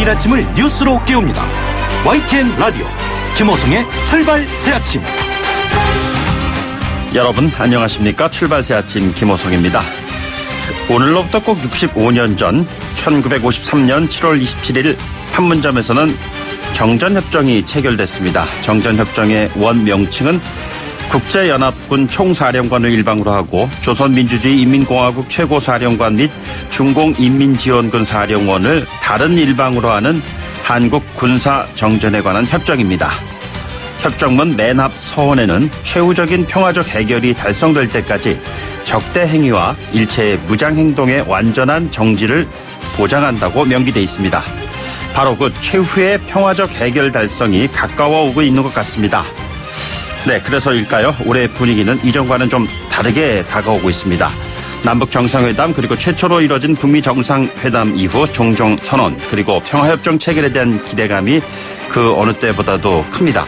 매일 아침을 뉴스로 깨웁니다. YTN 라디오 김호성의 출발 새아침. 여러분 안녕하십니까? 출발 새아침 김호성입니다. 오늘로부터 꼭 65년 전 1953년 7월 27일 판문점에서는 정전협정이 체결됐습니다. 정전협정의 원명칭은 국제연합군 총사령관을 일방으로 하고 조선민주주의 인민공화국 최고사령관 및 중공인민지원군 사령원을 다른 일방으로 하는 한국군사정전에 관한 협정입니다. 협정문 맨 앞 서원에는 최후적인 평화적 해결이 달성될 때까지 적대 행위와 일체의 무장행동의 완전한 정지를 보장한다고 명기돼 있습니다. 바로 그 최후의 평화적 해결 달성이 가까워오고 있는 것 같습니다. 네, 그래서일까요? 올해 분위기는 이전과는 좀 다르게 다가오고 있습니다. 남북 정상회담 그리고 최초로 이뤄진 북미 정상회담 이후 종종 선언 그리고 평화협정 체결에 대한 기대감이 그 어느 때보다도 큽니다.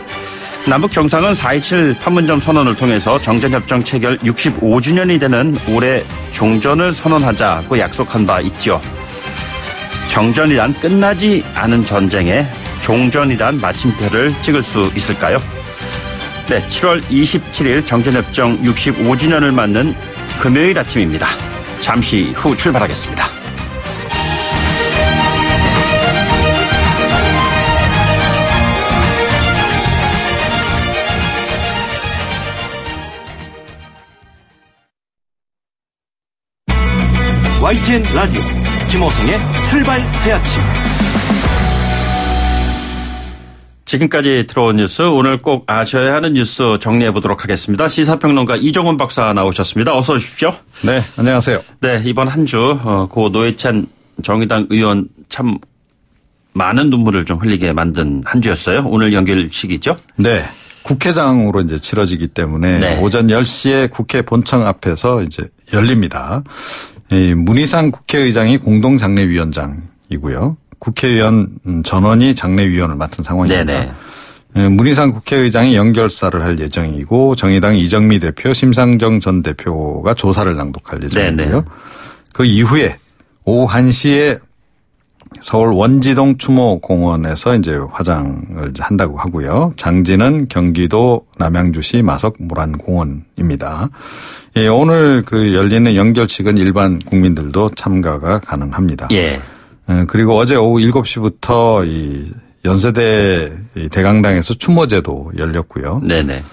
남북 정상은 4.27 판문점 선언을 통해서 정전협정 체결 65주년이 되는 올해 종전을 선언하자고 약속한 바 있죠. 정전이란 끝나지 않은 전쟁에 종전이란 마침표를 찍을 수 있을까요? 네, 7월 27일 정전협정 65주년을 맞는 금요일 아침입니다. 잠시 후 출발하겠습니다. YTN 라디오 김호성의 출발 새아침. 지금까지 들어온 뉴스, 오늘 꼭 아셔야 하는 뉴스 정리해 보도록 하겠습니다. 시사평론가 이종훈 박사 나오셨습니다. 어서 오십시오. 네, 안녕하세요. 네, 이번 한 주 고 노회찬 정의당 의원 참 많은 눈물을 좀 흘리게 만든 한 주였어요. 오늘 연결식이죠? 네, 국회장으로 이제 치러지기 때문에 네. 오전 10시에 국회 본청 앞에서 이제 열립니다. 이 문희상 국회의장이 공동장례위원장이고요. 국회의원 전원이 장례위원을 맡은 상황입니다. 네네. 문희상 국회의장이 연결사를 할 예정이고 정의당 이정미 대표, 심상정 전 대표가 조사를 낭독할 예정이고요. 네네. 그 이후에 오후 1시에 서울 원지동 추모공원에서 이제 화장을 한다고 하고요. 장지는 경기도 남양주시 마석모란공원입니다. 예, 오늘 그 열리는 연결식은 일반 국민들도 참가가 가능합니다. 예. 그리고 어제 오후 7시부터 이 연세대 대강당에서 추모제도 열렸고요. 네네.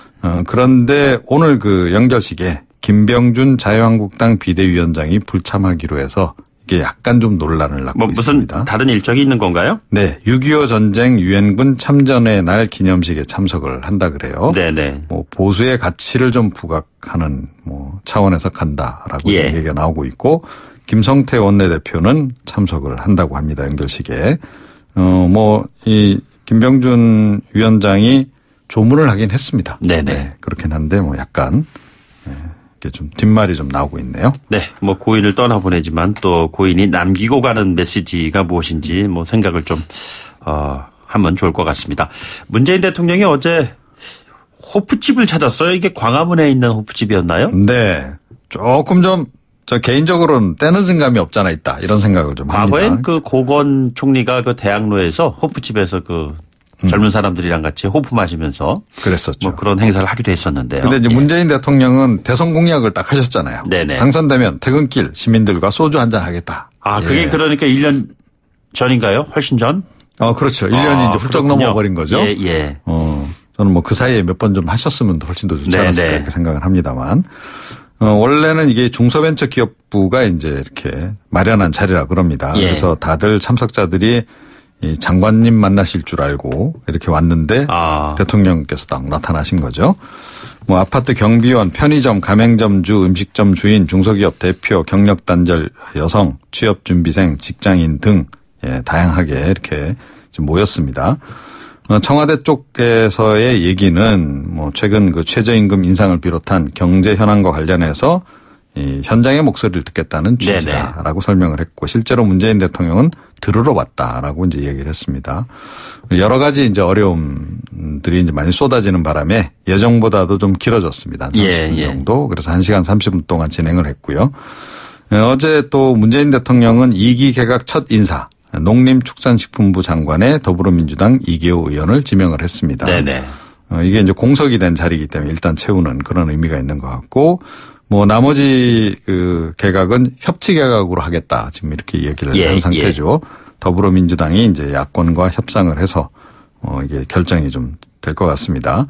그런데 오늘 그 연결식에 김병준 자유한국당 비대위원장이 불참하기로 해서 이게 약간 좀 논란을 낳고 있습니다. 무슨 다른 일정이 있는 건가요? 네. 6.25 전쟁 유엔군 참전의 날 기념식에 참석을 한다 그래요. 네네. 뭐 보수의 가치를 좀 부각하는 뭐 차원에서 간다라고 얘기가 나오고 있고 김성태 원내대표는 참석을 한다고 합니다. 연결식에. 이 김병준 위원장이 조문을 하긴 했습니다. 네네. 네. 그렇긴 한데 뭐 약간 이게 좀 뒷말이 좀 나오고 있네요. 네. 뭐 고인을 떠나보내지만 또 고인이 남기고 가는 메시지가 무엇인지 뭐 생각을 좀 하면 좋을 것 같습니다. 문재인 대통령이 어제 호프집을 찾았어요. 이게 광화문에 있는 호프집이었나요? 네. 조금 좀 저 개인적으로는 때늦은 감이 없잖아 있다 이런 생각을 좀 합니다. 과거엔 그 고건 총리가 그 대학로에서 호프집에서 그 젊은 사람들이랑 같이 호프 마시면서 그랬었죠. 뭐 그런 행사를 하기도 했었는데요. 그런데 이제 문재인 대통령은 대선 공약을 딱 하셨잖아요. 네네. 당선되면 퇴근길 시민들과 소주 한잔 하겠다. 아, 그게 그러니까 1년 전인가요? 훨씬 전? 그렇죠. 1년이 이제 훌쩍 넘어버린 거죠. 예, 예. 저는 뭐 그 사이에 몇 번 좀 하셨으면 훨씬 더 좋지 않았을까 이렇게 생각을 합니다만. 원래는 이게 중소벤처기업부가 이제 이렇게 마련한 자리라 그럽니다. 예. 그래서 다들 참석자들이 이 장관님 만나실 줄 알고 이렇게 왔는데 대통령께서 딱 나타나신 거죠. 뭐 아파트 경비원, 편의점, 가맹점주, 음식점 주인, 중소기업 대표, 경력단절 여성, 취업준비생, 직장인 등 다양하게 이렇게 모였습니다. 청와대 쪽에서의 얘기는 뭐 최근 그 최저임금 인상을 비롯한 경제 현안과 관련해서 이 현장의 목소리를 듣겠다는 취지다라고 설명을 했고 실제로 문재인 대통령은 들으러 왔다라고 이제 얘기를 했습니다. 여러 가지 이제 어려움들이 이제 많이 쏟아지는 바람에 예정보다도 좀 길어졌습니다. 한 30분 정도. 그래서 1시간 30분 동안 진행을 했고요. 어제 또 문재인 대통령은 2기 개각 첫 인사 농림축산식품부 장관에 더불어민주당 이계호 의원을 지명을 했습니다. 네네. 이게 이제 공석이 된 자리이기 때문에 일단 채우는 그런 의미가 있는 것 같고, 뭐 나머지 그 개각은 협치 개각으로 하겠다. 지금 이렇게 얘기를 한 상태죠. 더불어민주당이 이제 야권과 협상을 해서 이게 결정이 좀 될 것 같습니다.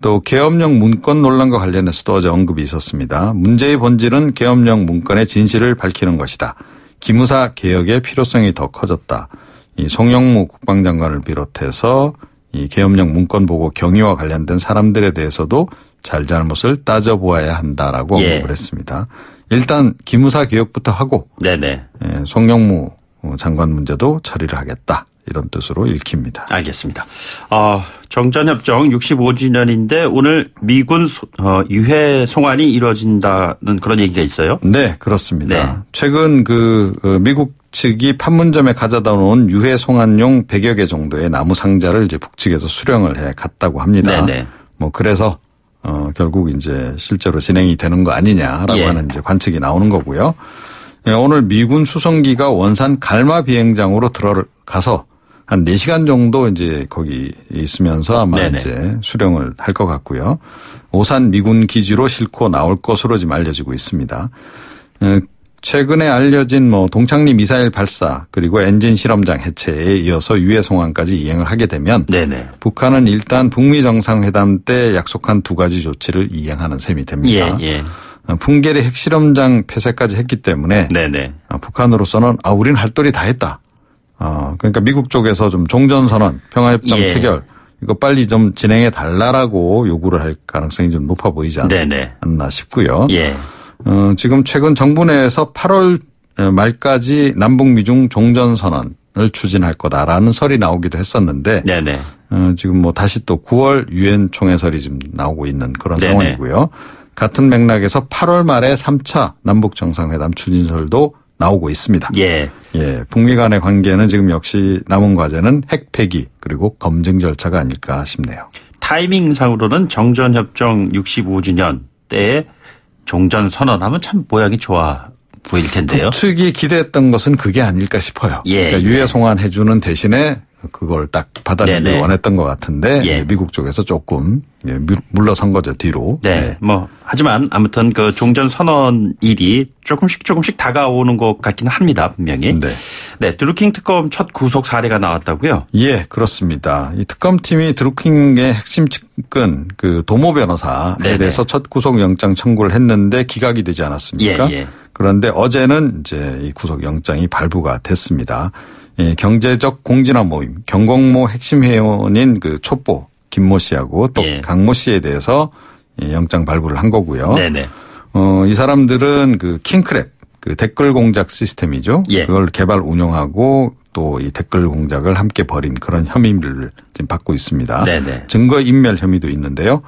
또 계엄령 문건 논란과 관련해서도 어제 언급이 있었습니다. 문제의 본질은 계엄령 문건의 진실을 밝히는 것이다. 기무사 개혁의 필요성이 더 커졌다. 이 송영무 국방장관을 비롯해서 이 계엄령 문건 보고 경위와 관련된 사람들에 대해서도 잘잘못을 따져보아야 한다라고 언급을 했습니다. 일단 기무사 개혁부터 하고 네네. 송영무 장관 문제도 처리를 하겠다. 이런 뜻으로 읽힙니다. 알겠습니다. 정전협정 65주년인데 오늘 미군 유해 송환이 이루어진다는 그런 얘기가 있어요? 네, 그렇습니다. 네. 최근 미국 측이 판문점에 가져다 놓은 유해 송환용 100여 개 정도의 나무 상자를 이제 북측에서 수령을 해 갔다고 합니다. 네네. 뭐 그래서 결국 이제 실제로 진행이 되는 거 아니냐라고 하는 이제 관측이 나오는 거고요. 오늘 미군 수송기가 원산 갈마 비행장으로 들어가서 한 4시간 정도 이제 거기 있으면서 아마 네네. 이제 수령을 할 것 같고요. 오산 미군 기지로 싣고 나올 것으로 지금 알려지고 있습니다. 최근에 알려진 뭐 동창리 미사일 발사 그리고 엔진 실험장 해체에 이어서 유해 송환까지 이행을 하게 되면 네네. 북한은 일단 북미 정상회담 때 약속한 2가지 조치를 이행하는 셈이 됩니다. 풍계리 핵실험장 폐쇄까지 했기 때문에 네네. 북한으로서는 우리는 할 도리 다 했다. 그러니까 미국 쪽에서 좀 종전선언, 평화협정 체결 이거 빨리 좀 진행해 달라라고 요구를 할 가능성이 좀 높아 보이지 않나 싶고요. 지금 최근 정부 내에서 8월 말까지 남북 미중 종전선언을 추진할 거다라는 설이 나오기도 했었는데 지금 뭐 다시 또 9월 유엔 총회설이 지금 나오고 있는 그런 상황이고요. 같은 맥락에서 8월 말에 3차 남북 정상회담 추진설도 나오고 있습니다. 북미 간의 관계는 지금 역시 남은 과제는 핵 폐기 그리고 검증 절차가 아닐까 싶네요. 타이밍상으로는 정전협정 65주년 때에 종전선언하면 참 모양이 좋아 보일 텐데요. 북측이 기대했던 것은 그게 아닐까 싶어요. 그러니까 유해 송환해 주는 대신에 그걸 딱 받아내길 원했던 것 같은데 미국 쪽에서 조금 물러선 거죠 뒤로. 뭐 하지만 아무튼 그 종전 선언일이 조금씩 다가오는 것 같기는 합니다 분명히. 드루킹 특검 첫 구속 사례가 나왔다고요? 예, 그렇습니다. 이 특검팀이 드루킹의 핵심 측근 그 도모 변호사에 대해서 첫 구속영장 청구를 했는데 기각이 되지 않았습니까? 그런데 어제는 이제 이 구속영장이 발부가 됐습니다. 경제적 공진화 모임 경공모 핵심 회원인 그 촛보 김모 씨하고 또 강모 씨에 대해서 영장 발부를 한 거고요. 이 사람들은 그 킹크랩 그 댓글 공작 시스템이죠. 그걸 개발 운영하고 또 이 댓글 공작을 함께 벌인 그런 혐의를 지금 받고 있습니다. 증거 인멸 혐의도 있는데요.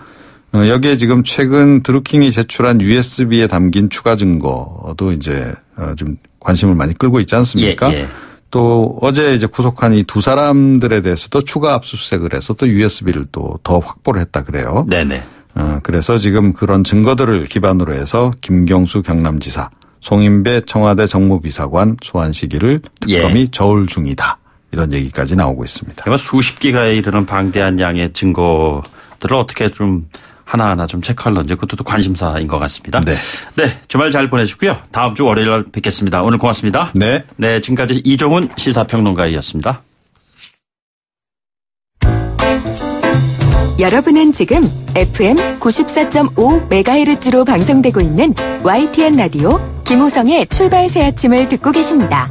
여기에 지금 최근 드루킹이 제출한 USB에 담긴 추가 증거도 이제 좀 관심을 많이 끌고 있지 않습니까? 또 어제 이제 구속한 이 2사람들에 대해서도 추가 압수수색을 해서 또 USB를 또 더 확보를 했다 그래요. 그래서 지금 그런 증거들을 기반으로 해서 김경수 경남지사, 송인배 청와대 정무비서관 소환 시기를 특검이 저울 중이다. 이런 얘기까지 나오고 있습니다. 수십 기가에 이르는 방대한 양의 증거들을 어떻게 좀 하나하나 좀 체크할런지 그것도 관심사인 것 같습니다. 주말 잘 보내시고요. 다음 주 월요일 날 뵙겠습니다. 오늘 고맙습니다. 지금까지 이종훈 시사평론가였습니다. 여러분은 지금 FM 94.5MHz로 방송되고 있는 YTN 라디오 김호성의 출발 새 아침을 듣고 계십니다.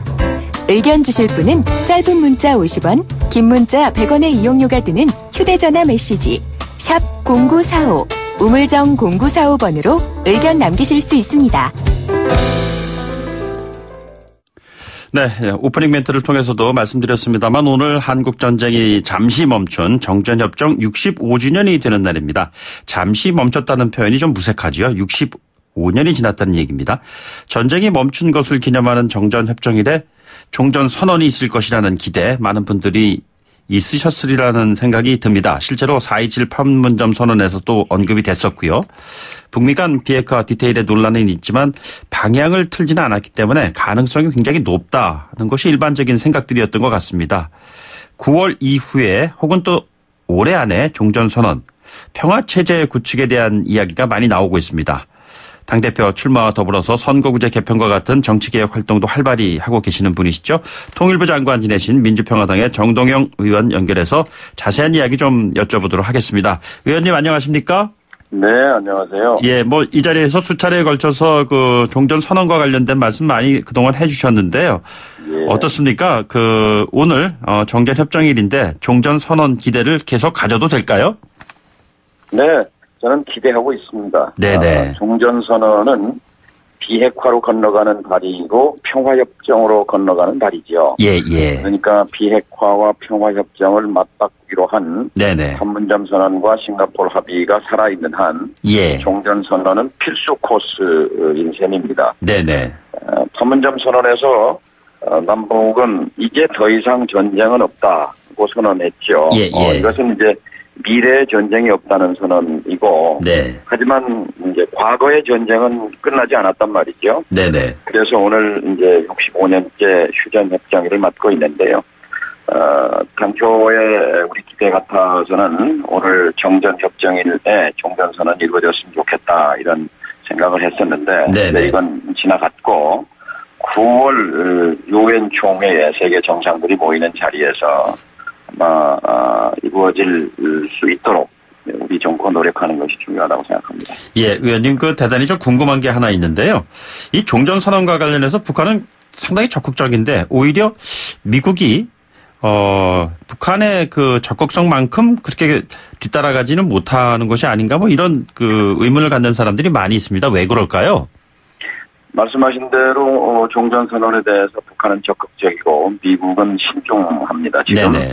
의견 주실 분은 짧은 문자 50원, 긴 문자 100원의 이용료가 드는 휴대전화 메시지 샵 0945 우물정 0945번으로 의견 남기실 수 있습니다. 오프닝 멘트를 통해서도 말씀드렸습니다만 오늘 한국전쟁이 잠시 멈춘 정전협정 65주년이 되는 날입니다. 잠시 멈췄다는 표현이 좀 무색하지요. 65년이 지났다는 얘기입니다. 전쟁이 멈춘 것을 기념하는 정전협정일에 종전선언이 있을 것이라는 기대 많은 분들이 있으셨으리라는 생각이 듭니다. 실제로 4.27 판문점 선언에서 또 언급이 됐었고요. 북미 간 비핵화 디테일의 논란은 있지만 방향을 틀지는 않았기 때문에 가능성이 굉장히 높다는 것이 일반적인 생각들이었던 것 같습니다. 9월 이후에 혹은 또 올해 안에 종전선언, 평화체제 구축에 대한 이야기가 많이 나오고 있습니다. 당대표 출마와 더불어서 선거구제 개편과 같은 정치개혁 활동도 활발히 하고 계시는 분이시죠. 통일부 장관 지내신 민주평화당의 정동영 의원 연결해서 자세한 이야기 좀 여쭤보도록 하겠습니다. 의원님 안녕하십니까? 네, 안녕하세요. 예, 이 자리에서 수차례에 걸쳐서 그 종전선언과 관련된 말씀 많이 그동안 해주셨는데요. 예. 어떻습니까? 오늘 정전협정일인데 종전선언 기대를 계속 가져도 될까요? 네, 저는 기대하고 있습니다. 네네. 종전선언은 비핵화로 건너가는 다리이고 평화협정으로 건너가는 다리죠. 예, 예. 그러니까 비핵화와 평화협정을 맞바꾸기로 한 네네. 판문점 선언과 싱가포르 합의가 살아있는 한 예. 종전선언은 필수 코스인 셈입니다. 네네. 판문점 선언에서 남북은 이제 더 이상 전쟁은 없다고 선언했죠. 예, 예. 이것은 이제 미래의 전쟁이 없다는 선언이고, 네. 하지만 이제 과거의 전쟁은 끝나지 않았단 말이죠. 네네. 그래서 오늘 이제 65년째 휴전 협정일을 맞고 있는데요. 당초에 우리 기대 같아서는 오늘 정전 협정일에 종전 선언이 이루어졌으면 좋겠다 이런 생각을 했었는데, 네네. 이건 지나갔고 9월 유엔 총회에 세계 정상들이 모이는 자리에서 이루어질 수 있도록 우리 정권 노력하는 것이 중요하다고 생각합니다. 예, 의원님 대단히 좀 궁금한 게 하나 있는데요. 이 종전선언과 관련해서 북한은 상당히 적극적인데 오히려 미국이 북한의 그 적극성만큼 그렇게 뒤따라가지는 못하는 것이 아닌가 이런 의문을 갖는 사람들이 많이 있습니다. 왜 그럴까요? 말씀하신 대로 종전선언에 대해서 북한은 적극적이고 미국은 신중합니다. 지금 네네.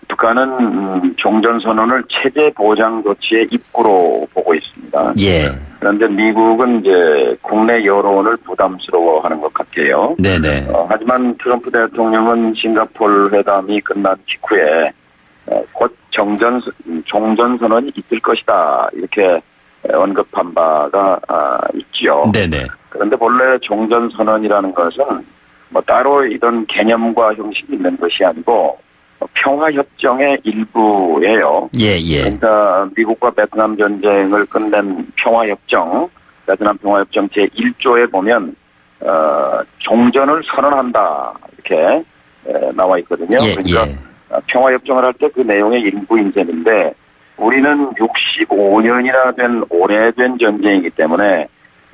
북한은 종전선언을 체제 보장 조치의 입구로 보고 있습니다. 예. 그런데 미국은 이제 국내 여론을 부담스러워하는 것 같아요. 네네. 하지만 트럼프 대통령은 싱가포르 회담이 끝난 직후에 곧 종전선언이 있을 것이다 이렇게 언급한 바가 있지요. 네네. 그런데 본래 종전선언이라는 것은 따로 이런 개념과 형식이 있는 것이 아니고 평화협정의 일부예요. 예, 예. 그러니까 미국과 베트남 전쟁을 끝낸 평화협정, 베트남 평화협정 제1조에 보면 종전을 선언한다 이렇게 나와 있거든요. 예, 그러니까 예. 평화협정을 할 때 그 내용의 일부인 셈인데 우리는 65년이나 된 오래된 전쟁이기 때문에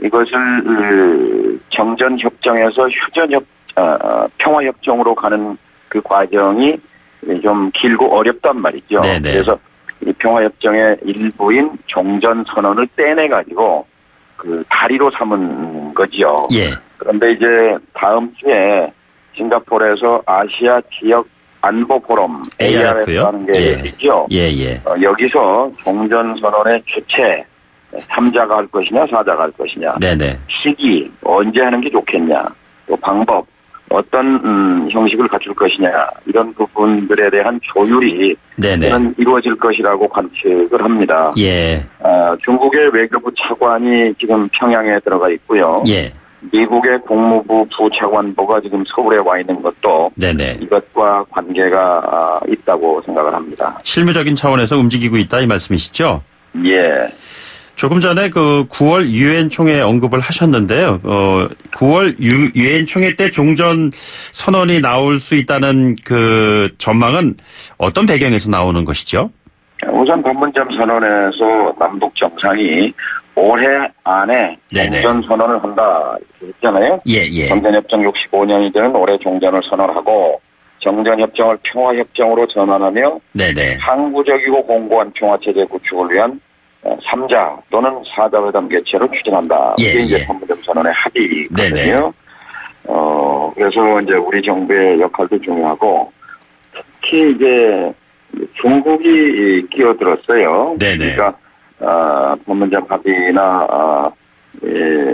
이것을 정전협정에서 평화협정으로 가는 그 과정이 좀 길고 어렵단 말이죠. 네네. 그래서 이 평화협정의 일부인 종전선언을 떼내가지고 다리로 삼은 거지요. 예. 그런데 이제 다음 주에 싱가포르에서 아시아 지역 안보 포럼 ARF라는 게 있죠. 예, 예. 여기서 종전선언의 주체 3자가 할 것이냐 4자가 할 것이냐. 네네. 시기 언제 하는 게 좋겠냐. 또 방법 어떤 형식을 갖출 것이냐. 이런 부분들에 대한 조율이 저는 이루어질 것이라고 관측을 합니다. 예. 중국의 외교부 차관이 지금 평양에 들어가 있고요. 예. 미국의 국무부 부차관보가 지금 서울에 와 있는 것도 네네. 이것과 관계가 있다고 생각을 합니다. 실무적인 차원에서 움직이고 있다 이 말씀이시죠? 예. 조금 전에 9월 유엔 총회 언급을 하셨는데요. 9월 유엔 총회 때 종전 선언이 나올 수 있다는 그 전망은 어떤 배경에서 나오는 것이죠? 우선 판문점 선언에서 남북 정상이 올해 안에 종전 선언을 한다 했잖아요. 예. 정전협정 65년이 되는 올해 종전을 선언하고 정전협정을 평화협정으로 전환하며 항구적이고 공고한 평화체제 구축을 위한 3자 또는 4자 회담 개최를 추진한다. 이게 이제 판문점 선언의 합의거든요. 그래서 이제 우리 정부의 역할도 중요하고 특히 이제 중국이 끼어들었어요. 그러니까 판문점 합의나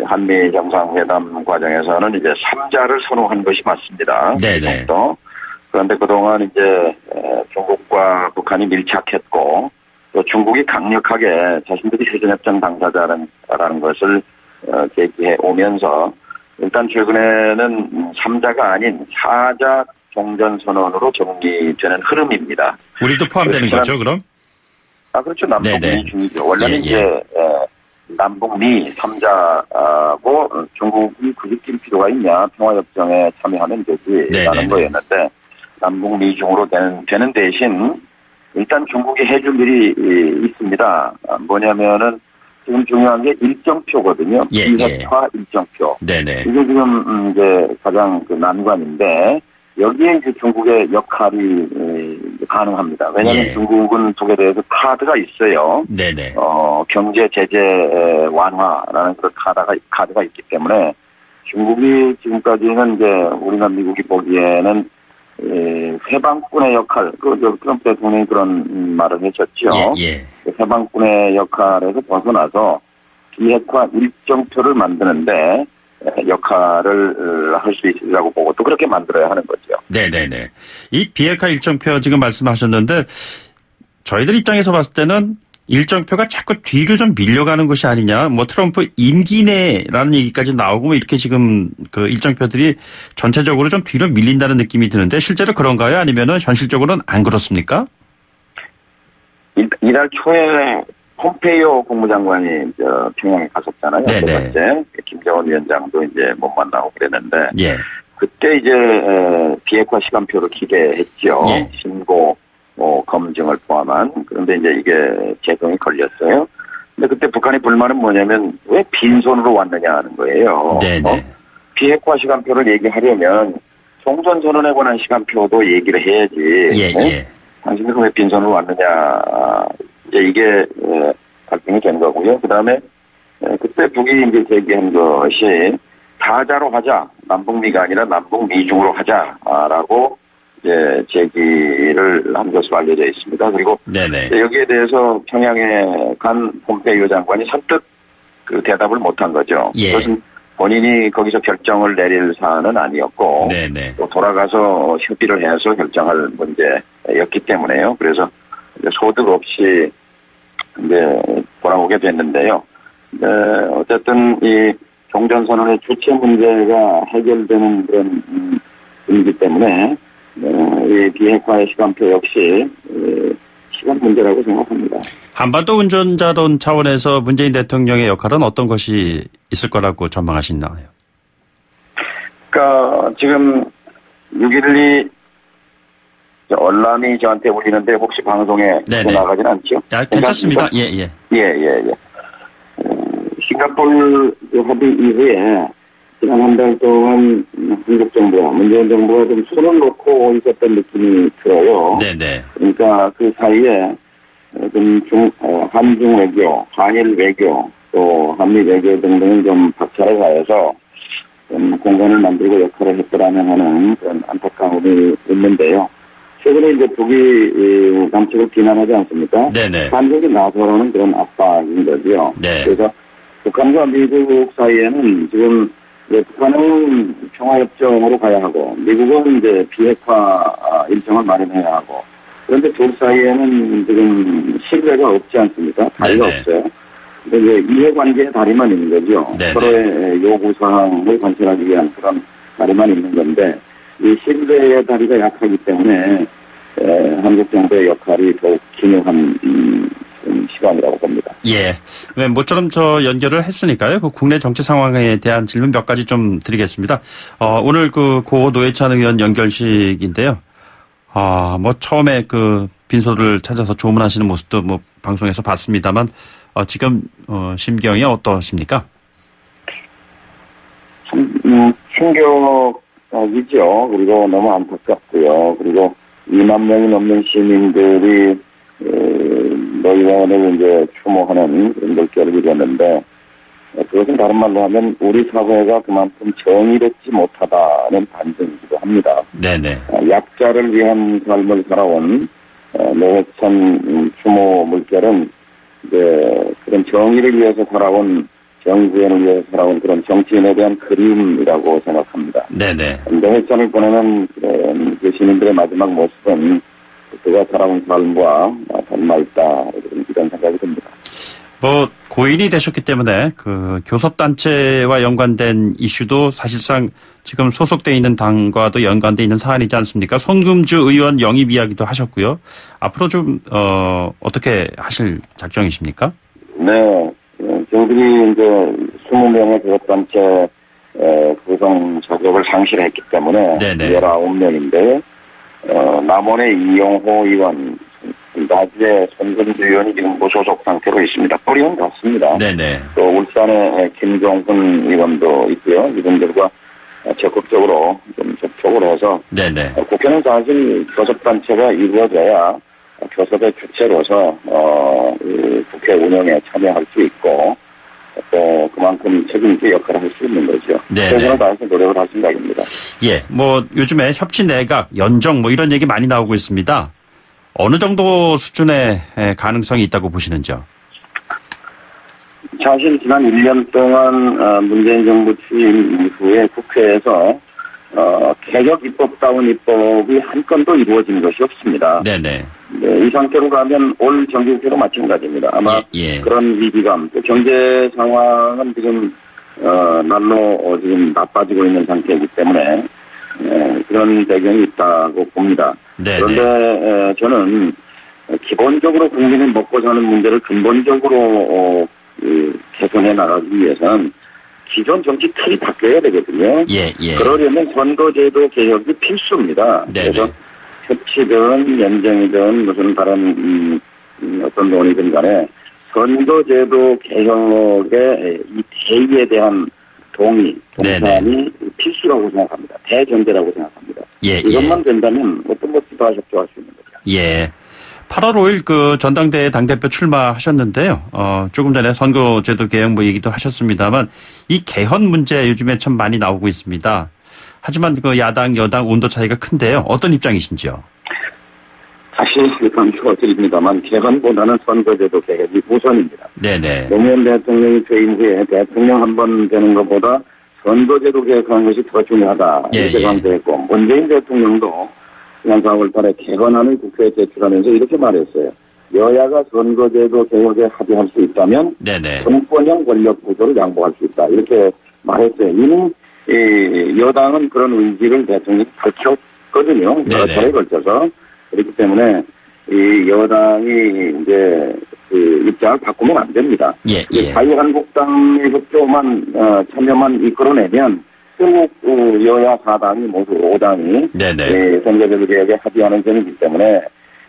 한미 정상회담 과정에서는 이제 3자를 선호한 것이 맞습니다. 그런데 그동안 이제 중국과 북한이 밀착했고 또 중국이 강력하게 자신들이 휴전협정 당사자라는 것을 제기해 오면서 일단 최근에는 3자가 아닌 4자 종전선언으로 정리되는 흐름입니다. 우리도 포함되는 거죠, 그럼? 그렇죠. 남북미 중이죠. 원래는 이제 남북미 3자고 중국이 굳이 낄 필요가 있냐, 평화협정에 참여하면 되지라는 거였는데 남북미 중으로 되는 대신 일단 중국이 해줄 일이 있습니다. 뭐냐면은 지금 중요한 게 일정표거든요. 비핵화 일정표. 네네. 이게 지금 이제 가장 그 난관인데 여기에 이제 중국의 역할이 가능합니다. 왜냐하면 중국은 북에 대해서 카드가 있어요. 네네. 경제 제재 완화라는 그런 카드가 있기 때문에 중국이 지금까지는 이제 우리가 미국이 보기에는 해방꾼의 역할, 트럼프 대통령이 그런 말을 하셨죠. 해방꾼의 역할에서 벗어나서 비핵화 일정표를 만드는데 역할을 할 수 있으리라고 보고 또 그렇게 만들어야 하는 거죠. 네네네. 이 비핵화 일정표 지금 말씀하셨는데 저희들 입장에서 봤을 때는 일정표가 자꾸 뒤로 좀 밀려가는 것이 아니냐. 뭐 트럼프 임기 내라는 얘기까지 나오고 뭐 이렇게 지금 그 일정표들이 전체적으로 좀 뒤로 밀린다는 느낌이 드는데 실제로 그런가요? 아니면은 현실적으로는 안 그렇습니까? 이달 초에 폼페이오 국무장관이 평양에 갔었잖아요. 네네. 김정은 위원장도 이제 못 만나고 그랬는데 그때 이제 비핵화 시간표를 기대했죠. 신고 검증을 포함한. 그런데 이제 이게 제동이 걸렸어요. 근데 그때 북한의 불만은 뭐냐면 왜 빈손으로 왔느냐 하는 거예요. 비핵화 시간표를 얘기하려면 종전선언에 관한 시간표도 얘기를 해야지. 당신들은 왜 빈손으로 왔느냐. 이제 이게 발표가 된 거고요. 그 다음에 그때 북이 이제 제기한 것이 다자로 하자. 남북미가 아니라 남북미중으로 하자라고 이제 제기를 한 것으로 알려져 있습니다. 그리고 여기에 대해서 평양에 간 폼페이오 장관이 선뜻 그 대답을 못한 거죠. 그것은 본인이 거기서 결정을 내릴 사안은 아니었고 또 돌아가서 협의를 해서 결정할 문제였기 때문에요. 그래서 소득 없이 이제 돌아오게 됐는데요. 어쨌든 이 종전선언의 주체 문제가 해결되는 그런 분이기 때문에 이 비핵화의 시간표 역시 시간 문제라고 생각합니다. 한반도 운전자론 차원에서 문재인 대통령의 역할은 어떤 것이 있을 거라고 전망하시나요? 그러니까 지금 6.12 언람이 저한테 울리는데 혹시 방송에 나가진 않죠? 괜찮습니다. 싱가포르 합의 이후에 지난 한 달 동안 한국 정부와 문재인 정부가 좀 손을 놓고 있었던 느낌이 들어요. 그러니까 그 사이에 좀 한중 외교, 한일 외교, 또 한미 외교 등등은 좀 박차를 가해서 좀 공간을 만들고 역할을 했더라면 하는 그런 안타까움이 있는데요. 최근에 이제 북이 남측을 비난하지 않습니까? 한국이 나서라는 그런 압박인 거죠. 그래서 북한과 미국 사이에는 지금 북한은 평화협정으로 가야 하고 미국은 이제 비핵화 일정을 마련해야 하고 그런데 둘 사이에는 지금 신뢰가 없지 않습니까? 다리가 없어요. 근데 이제 이해관계의 다리만 있는 거죠. 서로의 요구사항을 관철하기 위한 그런 다리만 있는 건데 이 신뢰의 다리가 약하기 때문에 한국 정부의 역할이 더욱 중요한 시간이라고 봅니다. 모처럼 연결을 했으니까요. 그 국내 정치 상황에 대한 질문 몇 가지 좀 드리겠습니다. 오늘 그 고 노회찬 의원 연결식인데요. 처음에 그 빈소를 찾아서 조문하시는 모습도 뭐 방송에서 봤습니다만, 지금, 심경이 어떠십니까? 충격이죠. 그리고 너무 안타깝고요. 그리고 2만 명이 넘는 시민들이, 노의원을 이제 추모하는 그런 물결을 이뤘는데, 그것은 다른 말로 하면 우리 사회가 그만큼 정의롭지 못하다는 반증이기도 합니다. 약자를 위한 삶을 살아온 노회찬 추모 물결은 이제 그런 정의를 위해서 살아온 정부연을 위해 살아온 그런 정치인에 대한 그림이라고 생각합니다. 네네. 명예찬을 보내는 그 시민들의 마지막 모습은 그가 살아온 삶과 닮아있다 이런 생각이 듭니다. 뭐 고인이 되셨기 때문에 그 교섭단체와 연관된 이슈도 사실상 지금 소속돼 있는 당과도 연관돼 있는 사안이지 않습니까? 손금주 의원 영입 이야기도 하셨고요. 앞으로 좀 어떻게 하실 작정이십니까? 네, 저희들이 이제 20명의 교섭단체 구성 자격을 상실했기 때문에 네네. 19명인데 남원의 이용호 의원, 낮에 손금주 의원이 지금 무소속 상태로 있습니다. 뿌리는 같습니다. 네네. 또 울산의 김종훈 의원도 있고요. 이분들과 적극적으로 좀 접촉을 해서 네네. 국회는 사실 교섭단체가 이루어져야 교섭의 주체로서 국회 운영에 참여할 수 있고 또 그만큼 책임있게 역할을 할 수 있는 거죠. 네네. 최선을 다해서 노력을 할 생각입니다. 예, 뭐 요즘에 협치 내각, 연정 뭐 이런 얘기 많이 나오고 있습니다. 어느 정도 수준의 가능성이 있다고 보시는지요? 사실 지난 1년 동안 문재인 정부 취임 이후에 국회에서 개혁 입법다운 입법이 한 건도 이루어진 것이 없습니다. 네네. 네, 이 상태로 가면 올 정기국회도 마찬가지입니다. 아마 예. 그런 위기감, 또 경제 상황은 지금 날로 지금 나빠지고 있는 상태이기 때문에 그런 배경이 있다고 봅니다. 네네. 그런데 저는 기본적으로 국민이 먹고 사는 문제를 근본적으로 개선해 나가기 위해서는 기존 정치 틀이 바뀌어야 되거든요. 예. 그러려면 선거제도 개혁이 필수입니다. 네네. 그래서 협치든 연정이든 무슨 다른 어떤 논의든 간에 선거제도 개혁의 이 대의에 대한 동의, 동참이 필수라고 생각합니다. 대전제라고 생각합니다. 이것만 된다면 어떤 것도 다 협조할 수 있는 거죠. 예. 8월 5일 그 전당대회 당대표 출마하셨는데요. 조금 전에 선거제도 개혁 뭐 얘기도 하셨습니다만 이 개헌 문제 요즘에 참 많이 나오고 있습니다. 하지만 그 야당, 여당 온도 차이가 큰데요. 어떤 입장이신지요? 사실 강조드립니다만 개헌보다는 선거제도 개혁이 우선입니다. 네네. 노무현 대통령이 퇴임 후에 대통령 한 번 되는 것보다 선거제도 개혁하는 것이 더 중요하다. 이렇게 강조했고 문재인 대통령도 지난 4월 달에 개헌안을 국회에 제출하면서 이렇게 말했어요. 여야가 선거제도 개혁에 합의할 수 있다면 네네. 정권형 권력 구조를 양보할 수 있다. 이렇게 말했어요. 이미 여당은 그런 의지를 대통령이 밝혔거든요. 여러 차례에 걸쳐서. 그렇기 때문에 이 여당이 이제 그 입장을 바꾸면 안 됩니다. 예. 자유한국당의 협조만 참여만 이끌어내면 결국 여야 4당이 모두 5당이 선거제도 개혁에 합의하는 점이기 때문에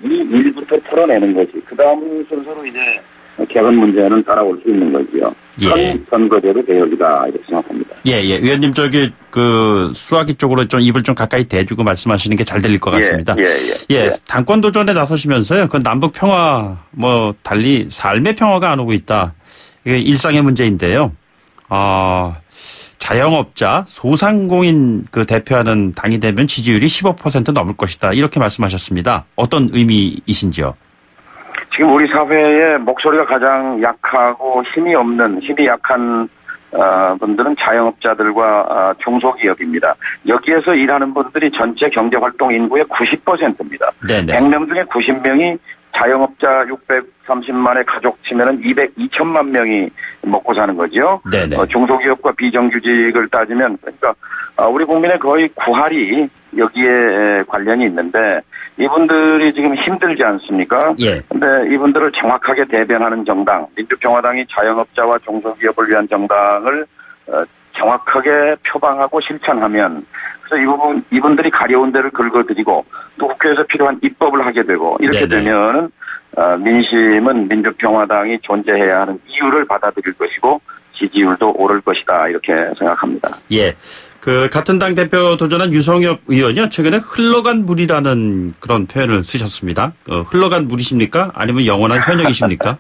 이 일부터 털어내는 것이 그 다음 순서로 이제 개헌 문제는 따라올 수 있는 거지요. 선거제도 개혁이다 이렇게 생각합니다. 위원님 저기 그 수화기 쪽으로 좀 입을 좀 가까이 대주고 말씀하시는 게 잘 들릴 것 같습니다. 당권 도전에 나서시면서요. 그 남북 평화 뭐 달리 삶의 평화가 안 오고 있다. 이게 일상의 문제인데요. 자영업자, 소상공인 그 대표하는 당이 되면 지지율이 15% 넘을 것이다. 이렇게 말씀하셨습니다. 어떤 의미이신지요? 지금 우리 사회의 목소리가 가장 약하고 힘이 약한 분들은 자영업자들과 중소기업입니다. 여기에서 일하는 분들이 전체 경제활동 인구의 90%입니다. 100명 중에 90명이 자영업자 630만의 가족 치면은 200만 명이 먹고 사는 거죠. 중소기업과 비정규직을 따지면 그러니까 우리 국민의 거의 9할이 여기에 관련이 있는데 이분들이 지금 힘들지 않습니까? 근데 이분들을 정확하게 대변하는 정당, 민주평화당이 자영업자와 중소기업을 위한 정당을 정확하게 표방하고 실천하면 그래서 이분들이 가려운 데를 긁어드리고 또 국회에서 필요한 입법을 하게 되고 이렇게 되면은 민심은 민주평화당이 존재해야 하는 이유를 받아들일 것이고 지지율도 오를 것이다 이렇게 생각합니다. 그 같은 당 대표 도전한 유성엽 의원이요 최근에 흘러간 물이라는 그런 표현을 쓰셨습니다. 흘러간 물이십니까? 아니면 영원한 현역이십니까?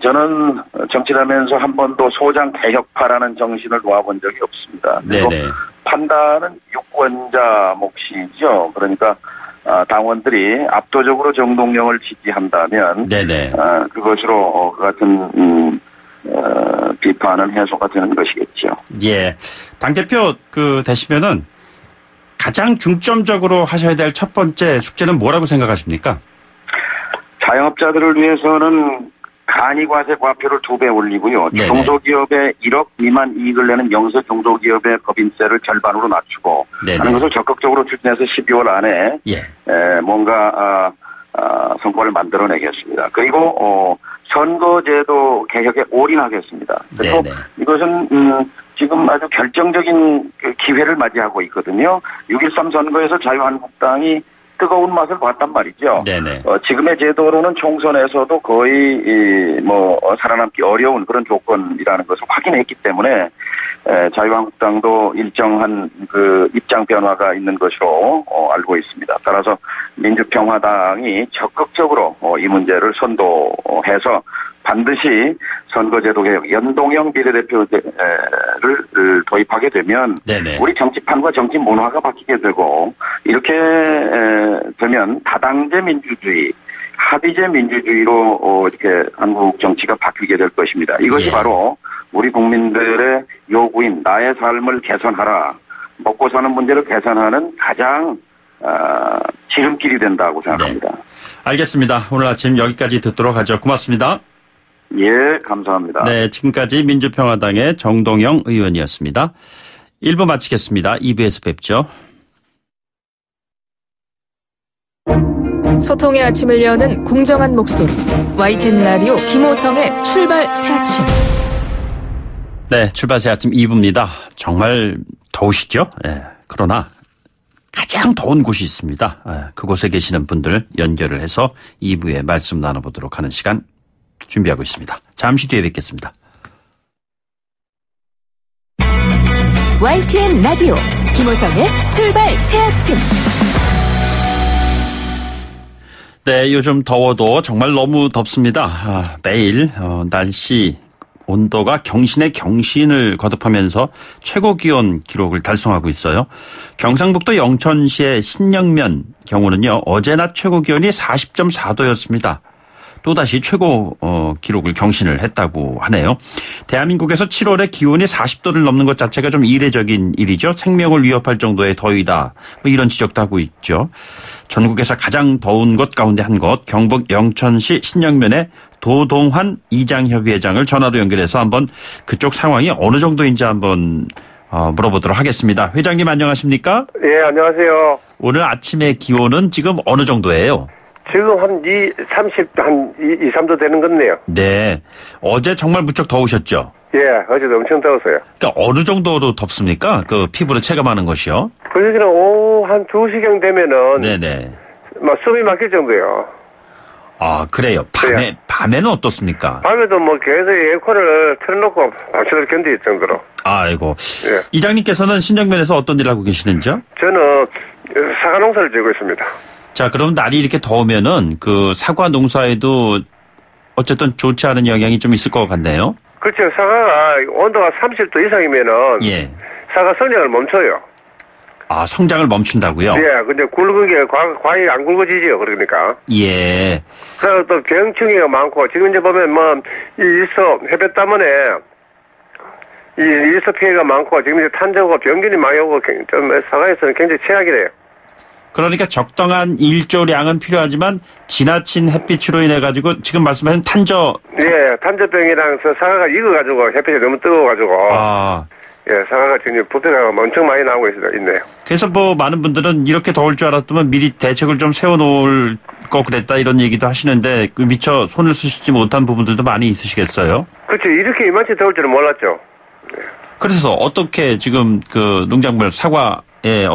저는 정치하면서 한 번도 소장 개혁파라는 정신을 놓아본 적이 없습니다. 그리고 판단은 유권자 몫이죠. 그러니까 당원들이 압도적으로 정동영을 지지한다면 그것으로 그 같은 비판 반은 해소가 되는 것이겠죠. 예. 당대표 되시면은 가장 중점적으로 하셔야 될 첫 번째 숙제는 뭐라고 생각하십니까? 자영업자들을 위해서는 간이과세 과표를 2배 올리고요. 네네. 중소기업에 1억 미만 이익을 내는 영세 중소기업의 법인세를 절반으로 낮추고 네네. 하는 것을 적극적으로 추진해서 12월 안에 뭔가 성과를 만들어내겠습니다. 그리고 선거제도 개혁에 올인하겠습니다. 그래서 네네. 이것은 지금 아주 결정적인 기회를 맞이하고 있거든요. 6.13 선거에서 자유한국당이 뜨거운 맛을 봤단 말이죠. 네네. 지금의 제도로는 총선에서도 거의 살아남기 어려운 그런 조건이라는 것을 확인했기 때문에 자유한국당도 일정한 그 입장 변화가 있는 것으로 알고 있습니다. 따라서 민주평화당이 적극적으로 이 문제를 선도해서 반드시 선거제도 개혁 연동형 비례대표를 도입하게 되면 네네. 우리 정치판과 정치 문화가 바뀌게 되고 이렇게 되면 다당제 민주주의, 합의제 민주주의로 이렇게 한국 정치가 바뀌게 될 것입니다. 이것이 바로 우리 국민들의 요구인 나의 삶을 개선하라, 먹고 사는 문제를 개선하는 가장 지름길이 된다고 생각합니다. 네. 알겠습니다. 오늘 아침 여기까지 듣도록 하죠. 고맙습니다. 예, 감사합니다. 네, 지금까지 민주평화당의 정동영 의원이었습니다. 1부 마치겠습니다. 2부에서 뵙죠. 소통의 아침을 여는 공정한 목소리 YTN 라디오 김호성의 출발 새 아침. 네, 출발 새 아침 2부입니다. 정말 더우시죠? 네, 그러나 가장 더운 곳이 있습니다. 그곳에 계시는 분들 연결을 해서 2부에 말씀 나눠보도록 하는 시간 준비하고 있습니다. 잠시 뒤에 뵙겠습니다. YTN 라디오 김호성의 출발 새 아침. 네, 요즘 더워도 정말 너무 덥습니다. 매일 날씨 온도가 경신의 경신을 거듭하면서 최고 기온 기록을 달성하고 있어요. 경상북도 영천시의 신영면 경우는요, 어제 낮 최고 기온이 40.4도였습니다. 또다시 최고 기록을 경신을 했다고 하네요. 대한민국에서 7월에 기온이 40도를 넘는 것 자체가 좀 이례적인 일이죠. 생명을 위협할 정도의 더위다. 이런 지적도 하고 있죠. 전국에서 가장 더운 곳 가운데 한 곳, 경북 영천시 신영면의 도동환 이장협의회장을 전화로 연결해서 한번 그쪽 상황이 어느 정도인지 한번 물어보도록 하겠습니다. 회장님 안녕하십니까? 예, 안녕하세요. 오늘 아침의 기온은 지금 어느 정도예요? 지금 한 3도 되는 건데요. 네. 어제 정말 무척 더우셨죠? 예, 어제도 엄청 더웠어요. 그러니까 어느 정도로 덥습니까? 그 피부로 체감하는 것이요? 그 여기는 오후 한 2시경 되면은. 네네. 막 숨이 막힐 정도예요. 아, 그래요. 밤에는 어떻습니까? 밤에도 계속 에어컨을 틀어놓고 밤새도록 견딜 정도로. 아이고. 예. 이장님께서는 신정면에서 어떤 일을 하고 계시는지요? 저는 사과 농사를 지고 있습니다. 자, 그럼 날이 이렇게 더우면은 그 사과 농사에도 어쨌든 좋지 않은 영향이 좀 있을 것 같네요. 그렇죠. 사과가 온도가 30도 이상이면은. 예. 사과 성장을 멈춰요. 아, 성장을 멈춘다고요? 예, 근데 굵은 게 과일 안 굵어지죠. 그러니까. 예. 그래서 또 병충이 많고, 지금 이제 보면 이 일소, 햇볕 때문에 이 일소 피해가 많고, 지금 이제 탄저고 병균이 많이 오고, 좀 사과에서는 굉장히 최악이래요. 그러니까 적당한 일조량은 필요하지만 지나친 햇빛으로 인해 가지고 지금 말씀하신 탄저. 예, 탄저병이랑 사과가 익어가지고 햇빛이 너무 뜨거워가지고. 예, 사과가 지금 부패가 엄청 많이 나오고 있네요. 그래서 많은 분들은 이렇게 더울 줄 알았더면 미리 대책을 좀 세워놓을 거 그랬다 이런 얘기도 하시는데 미처 손을 쓰시지 못한 부분들도 많이 있으시겠어요? 그렇죠. 이렇게 이만치 더울 줄은 몰랐죠. 네. 그래서 어떻게 지금 그 농작물 사과에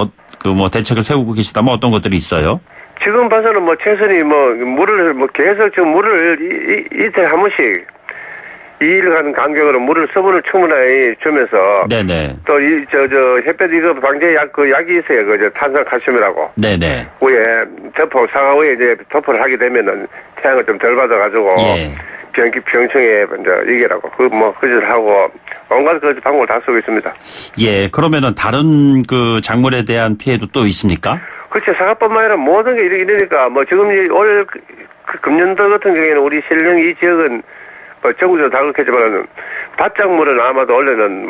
대책을 세우고 계시다면 어떤 것들이 있어요? 지금 봐서는 최선이 물을 계속 지금 물을 이틀에 한 번씩 2일간 간격으로 물을 수분을 충분히 주면서. 네네. 또 햇볕 이거 방제 약이 있어요. 탄산칼슘이라고. 네네. 위에 사과 위에 이제 덮어를 하게 되면은 태양을 좀 덜 받아가지고. 예. 병충해 이게라고 그짓을 하고 온갖 방법을 다 쓰고 있습니다. 예, 그러면은 다른 그 작물에 대한 피해도 또 있습니까? 그렇죠. 사과뿐만 아니라 모든 게 이러니까 지금 올 금년도 같은 경우에는 우리 신령 이 지역은 전국적으로 다 그렇겠지만 밭작물은 아마도 원래는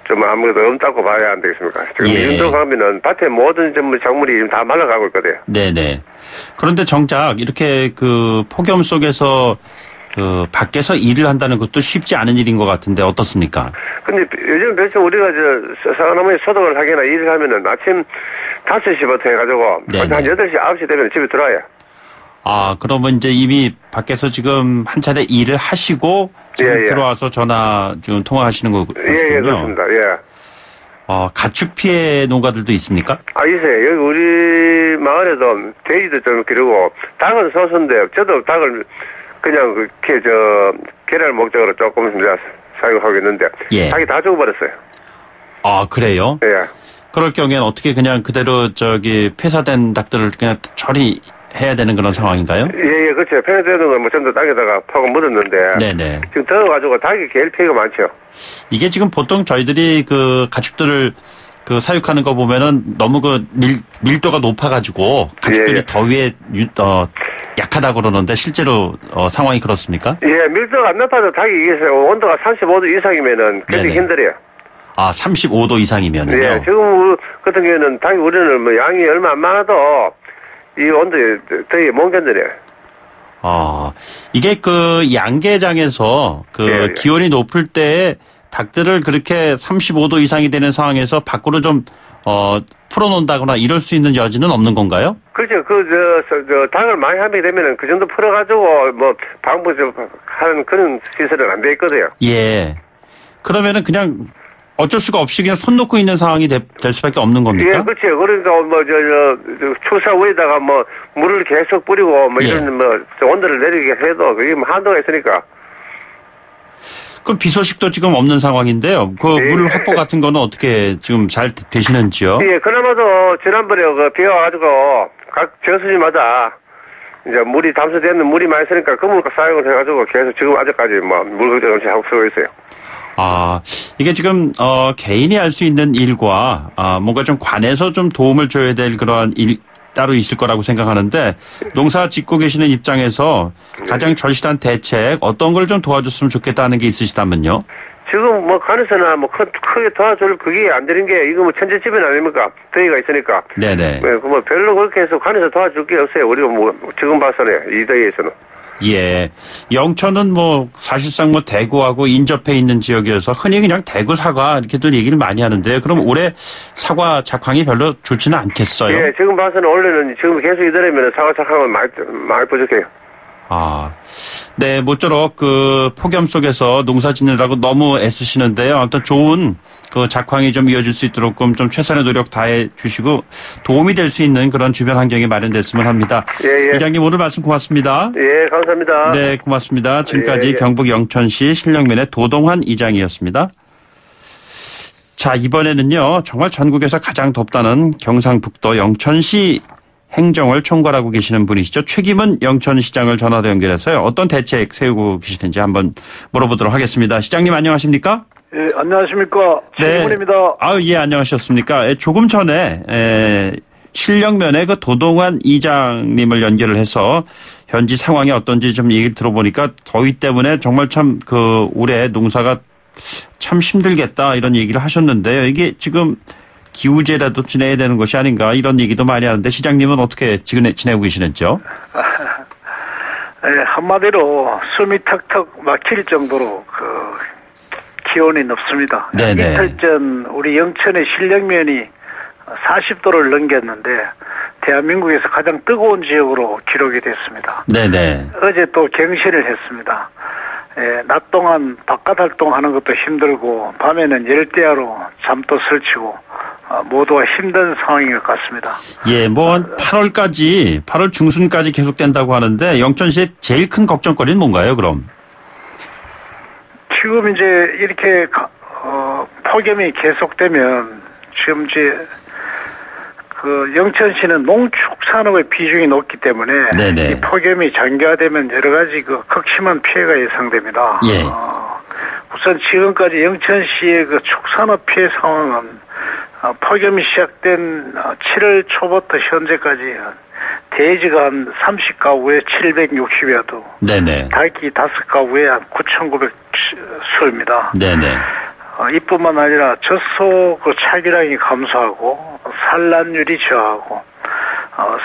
좀 아무래도 없다고 봐야 안 되겠습니까? 지금 이 정도 가면은 밭에 모든 작물이 다 말라가고 있거든요. 네네. 그런데 정작 이렇게 그 폭염 속에서 그 밖에서 일을 한다는 것도 쉽지 않은 일인 것 같은데 어떻습니까? 근데 요즘 별로 우리가 사나무에 소독을 하거나 일을 하면은 아침 5시부터 해가지고 한 8시, 9시 되면 집에 들어와요. 그러면 이제 이미 밖에서 지금 한 차례 일을 하시고 지금 들어와서 전화 지금 통화하시는 거군요. 예, 그렇습니다. 예. 가축 피해 농가들도 있습니까? 있어요. 여기 우리 마을에도 돼지도 좀 기르고 닭은 소수인데 저도 닭을 그냥 계란 목적으로 조금 사용하고 있는데 닭이 다 죽어버렸어요. 그래요? 예. 그럴 경우에는 어떻게 그냥 그대로 폐사된 닭들을 그냥 처리해야 되는 그런 상황인가요? 예, 그렇죠. 폐사되는 건 전부 땅에다가 파고 묻었는데. 네네. 지금 더워가지고 닭이 제일 피해가 많죠. 이게 지금 보통 저희들이 그 가축들을 사육하는 거 보면은 너무 밀도가 높아가지고 가축들이 더위에 약하다고 그러는데 실제로 상황이 그렇습니까? 예, 밀도가 안 높아도 닭이 온도가 35도 이상이면은 굉장히 힘들어요. 35도 이상이면요? 예, 지금 같은 경우에는 닭이 우리는 양이 얼마 안 많아도 이 온도에 되게 못 견뎌요. 이게 양계장에서 기온이 높을 때 닭들을 그렇게 35도 이상이 되는 상황에서 밖으로 좀 풀어놓는다거나 이럴 수 있는 여지는 없는 건가요? 그렇죠. 닭을 많이 하게 되면은 그 정도 풀어가지고 방부 하는 그런 시설은 안 돼 있거든요. 예. 그러면은 그냥 어쩔 수가 없이 그냥 손 놓고 있는 상황이 될 수밖에 없는 겁니까? 예, 그렇죠. 그러니까 추사 위에다가 물을 계속 뿌리고 이런 온도를 내리게 해도 그게 한도가 있으니까. 그럼 비 소식도 지금 없는 상황인데요. 물 확보 같은 거는 어떻게 지금 잘 되시는지요? 예, 그나마도 지난번에 비가 와가지고 각 저수지마다 이제 물이 담수되는 물이 많이 쓰니까 그 물을 사용을 해가지고 계속 지금 아직까지 물 걱정 없이 하고 쓰고 있어요. 이게 지금 개인이 할 수 있는 일과 뭔가 좀 관에서 좀 도움을 줘야 될 그러한 일 따로 있을 거라고 생각하는데 농사 짓고 계시는 입장에서 가장 절실한 대책 어떤 걸 좀 도와줬으면 좋겠다는 게 있으시다면요? 지금 관에서나 크게 도와줄 그게 안 되는 게 이거 천재집은 아닙니까? 더위가 있으니까. 네네. 별로 그렇게 해서 관에서 도와줄 게 없어요. 우리가 지금 봐서는 이 더위에서는. 예. 영천은 사실상 대구하고 인접해 있는 지역이어서 흔히 그냥 대구 사과 이렇게들 얘기를 많이 하는데 그럼 올해 사과 작황이 별로 좋지는 않겠어요? 예, 지금 봐서는 원래는 지금 계속 이대로면 사과 작황은 많이 부족해요. 네, 모쪼록 폭염 속에서 농사 짓느라고 너무 애쓰시는데요. 아무튼 좋은 작황이 좀 이어질 수 있도록 좀 최선의 노력 다해 주시고 도움이 될 수 있는 그런 주변 환경이 마련됐으면 합니다. 예. 이장님 오늘 말씀 고맙습니다. 예, 감사합니다. 네, 고맙습니다. 지금까지 경북 영천시 신령면의 도동환 이장이었습니다. 자, 이번에는요. 정말 전국에서 가장 덥다는 경상북도 영천시 행정을 총괄하고 계시는 분이시죠. 최기문 영천시장을 전화로 연결해서요. 어떤 대책 세우고 계시는지 한번 물어보도록 하겠습니다. 시장님 안녕하십니까? 예, 안녕하십니까? 최기문입니다. 예, 안녕하셨습니까? 조금 전에 신령면의 도동환 이장님을 연결을 해서 현지 상황이 어떤지 좀 얘기를 들어보니까 더위 때문에 정말 참 올해 농사가 참 힘들겠다 이런 얘기를 하셨는데요. 이게 지금 기우제라도 지내야 되는 것이 아닌가 이런 얘기도 많이 하는데 시장님은 어떻게 지내고 계시는지요? 네, 한마디로 숨이 턱턱 막힐 정도로 기온이 높습니다. 네네. 이틀 전 우리 영천의 신령면이 40도를 넘겼는데 대한민국에서 가장 뜨거운 지역으로 기록이 됐습니다. 네네. 어제 또 경신을 했습니다. 낮 동안 바깥 활동하는 것도 힘들고 밤에는 열대야로 잠도 설치고 모두가 힘든 상황인 것 같습니다. 예, 8월 중순까지 계속된다고 하는데 영천시의 제일 큰 걱정거리는 뭔가요, 그럼? 지금 이제 이렇게 폭염이 계속되면 지금 영천시는 농축산업의 비중이 높기 때문에 네네. 이 폭염이 장기화되면 여러 가지 극심한 피해가 예상됩니다. 예. 우선 지금까지 영천시의 축산업 피해 상황은 폭염이 시작된 7월 초부터 현재까지 돼지가 한 30가구에 760여 두. 네네. 닭이 5가구에 한 9,900수입니다. 네네. 이뿐만 아니라 젖소 그 차기량이 감소하고 산란율이 저하고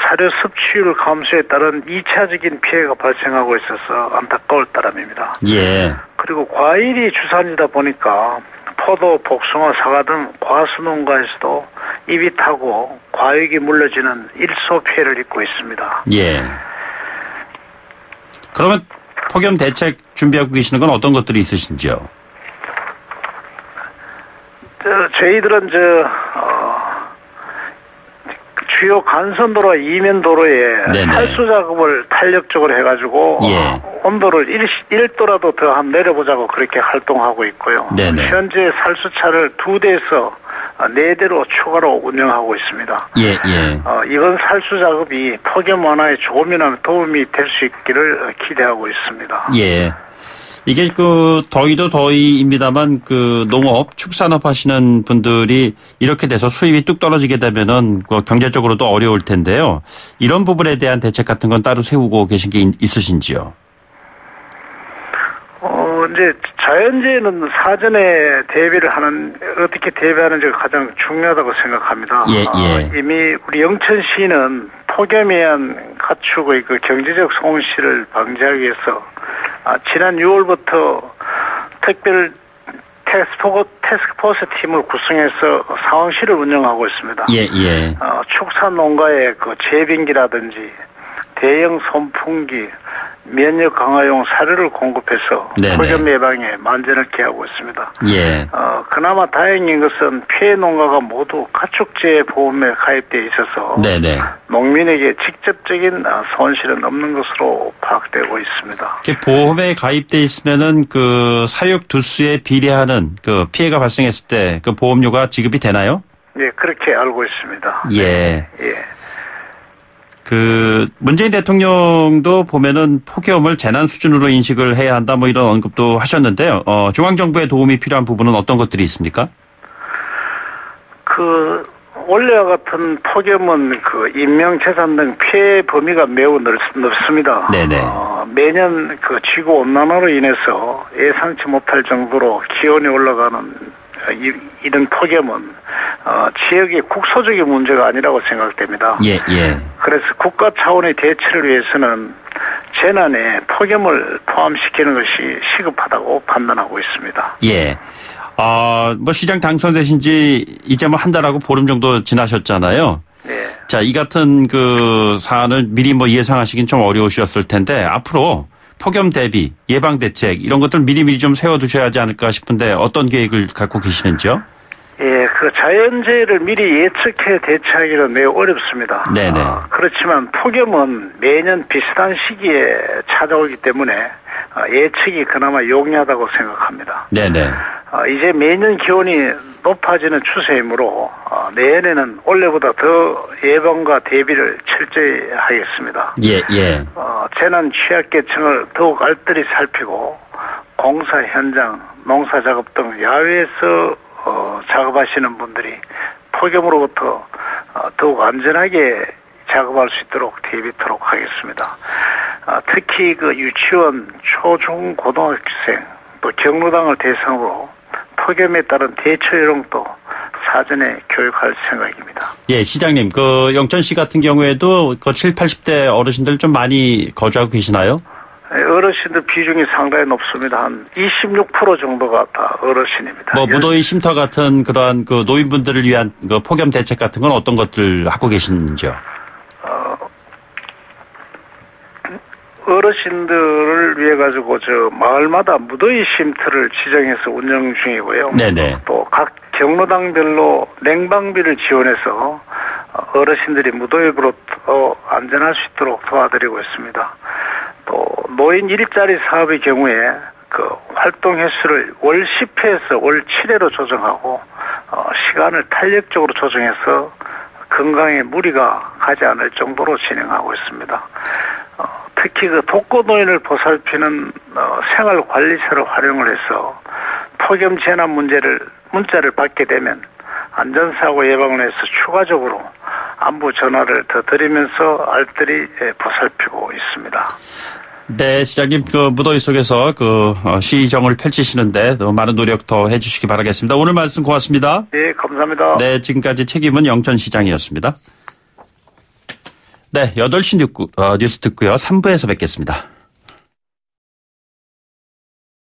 사료 섭취율 감소에 따른 2차적인 피해가 발생하고 있어서 안타까울 따름입니다. 예. 그리고 과일이 주산이다 보니까 포도, 복숭아, 사과 등 과수농가에서도 입이 타고 과육이 물러지는 일소 피해를 입고 있습니다. 예. 그러면 폭염 대책 준비하고 계시는 건 어떤 것들이 있으신지요? 저희들은 주요 간선도로와 이면도로에 살수 작업을 탄력적으로 해가지고 예. 온도를 1도라도 더 한번 내려보자고 그렇게 활동하고 있고요. 네네. 현재 살수차를 2대에서 4대로 추가로 운영하고 있습니다. 예, 예. 이번 살수 작업이 폭염 완화에 조금이나마 도움이 될 수 있기를 기대하고 있습니다. 예. 이게 더위도 더위입니다만 농업, 축산업 하시는 분들이 이렇게 돼서 수입이 뚝 떨어지게 되면은 경제적으로도 어려울 텐데요. 이런 부분에 대한 대책 같은 건 따로 세우고 계신 게 있으신지요? 이제 자연재해는 사전에 대비를 어떻게 대비하는지가 가장 중요하다고 생각합니다. 예, 예. 이미 우리 영천시는 폭염에 의한 가축의 경제적 손실을 방지하기 위해서 지난 6월부터 특별 태스크포스 팀을 구성해서 상황실을 운영하고 있습니다. 예, 예. 축산농가의 재빙기라든지 대형 선풍기, 면역 강화용 사료를 공급해서 네네. 폭염 예방에 만전을 기하고 있습니다. 예. 그나마 다행인 것은 피해 농가가 모두 가축재해 보험에 가입되어 있어서 네네. 농민에게 직접적인 손실은 없는 것으로 파악되고 있습니다. 보험에 가입되어 있으면은 사육 두수에 비례하는 피해가 발생했을 때 보험료가 지급이 되나요? 예, 그렇게 알고 있습니다. 예. 네. 예. 문재인 대통령도 보면은 폭염을 재난 수준으로 인식을 해야 한다 이런 언급도 하셨는데요. 중앙정부의 도움이 필요한 부분은 어떤 것들이 있습니까? 원래와 같은 폭염은 인명재산 등 피해 범위가 매우 넓습니다. 네네. 매년 지구 온난화로 인해서 예상치 못할 정도로 기온이 올라가는 이런 폭염은 지역의 국소적인 문제가 아니라고 생각됩니다. 예, 예. 그래서 국가 차원의 대처를 위해서는 재난에 폭염을 포함시키는 것이 시급하다고 판단하고 있습니다. 예. 시장 당선되신 지 이제 한 달하고 보름 정도 지나셨잖아요. 네. 자, 이 같은 사안을 미리 예상하시긴 좀 어려우셨을 텐데 앞으로 폭염 대비, 예방 대책 이런 것들 미리미리 좀 세워두셔야 하지 않을까 싶은데 어떤 계획을 갖고 계시는지요? 예, 자연재해를 미리 예측해 대처하기는 매우 어렵습니다. 네네. 그렇지만 폭염은 매년 비슷한 시기에 찾아오기 때문에 예측이 그나마 용이하다고 생각합니다. 네네. 이제 매년 기온이 높아지는 추세이므로 내년에는 올해보다 더 예방과 대비를 철저히 하겠습니다. 예, 예. 재난 취약계층을 더욱 알뜰히 살피고 공사 현장, 농사 작업 등 야외에서 작업하시는 분들이 폭염으로부터 더욱 안전하게 작업할 수 있도록 대비토록 하겠습니다. 특히 유치원, 초중 고등학생 또 경로당을 대상으로 폭염에 따른 대처 요령도 사전에 교육할 생각입니다. 예, 시장님, 영천시 같은 경우에도 7, 80대 어르신들 좀 많이 거주하고 계시나요? 어르신들 비중이 상당히 높습니다. 한 26% 정도가 다 어르신입니다. 무더위 쉼터 같은 그러한 노인분들을 위한 폭염 대책 같은 건 어떤 것들 하고 계시는지요? 어르신들을 위해 가지고 마을마다 무더위 쉼터를 지정해서 운영 중이고요. 네네. 또 각 경로당별로 냉방비를 지원해서 어르신들이 무더위로부터 안전할 수 있도록 도와드리고 있습니다. 또 노인 일자리 사업의 경우에 활동 횟수를 월 10회에서 월 7회로 조정하고 시간을 탄력적으로 조정해서 건강에 무리가 가지 않을 정도로 진행하고 있습니다. 특히 독거노인을 보살피는 생활관리사를 활용을 해서 폭염 재난 문자를 받게 되면 안전사고 예방을 해서 추가적으로 안부 전화를 더 드리면서 알뜰히 보살피고 있습니다. 네, 시장님, 무더위 속에서 시정을 펼치시는데 많은 노력 더 해주시기 바라겠습니다. 오늘 말씀 고맙습니다. 네, 감사합니다. 네, 지금까지 책임은 영천시장이었습니다. 네, 8시 뉴스 듣고요. 3부에서 뵙겠습니다.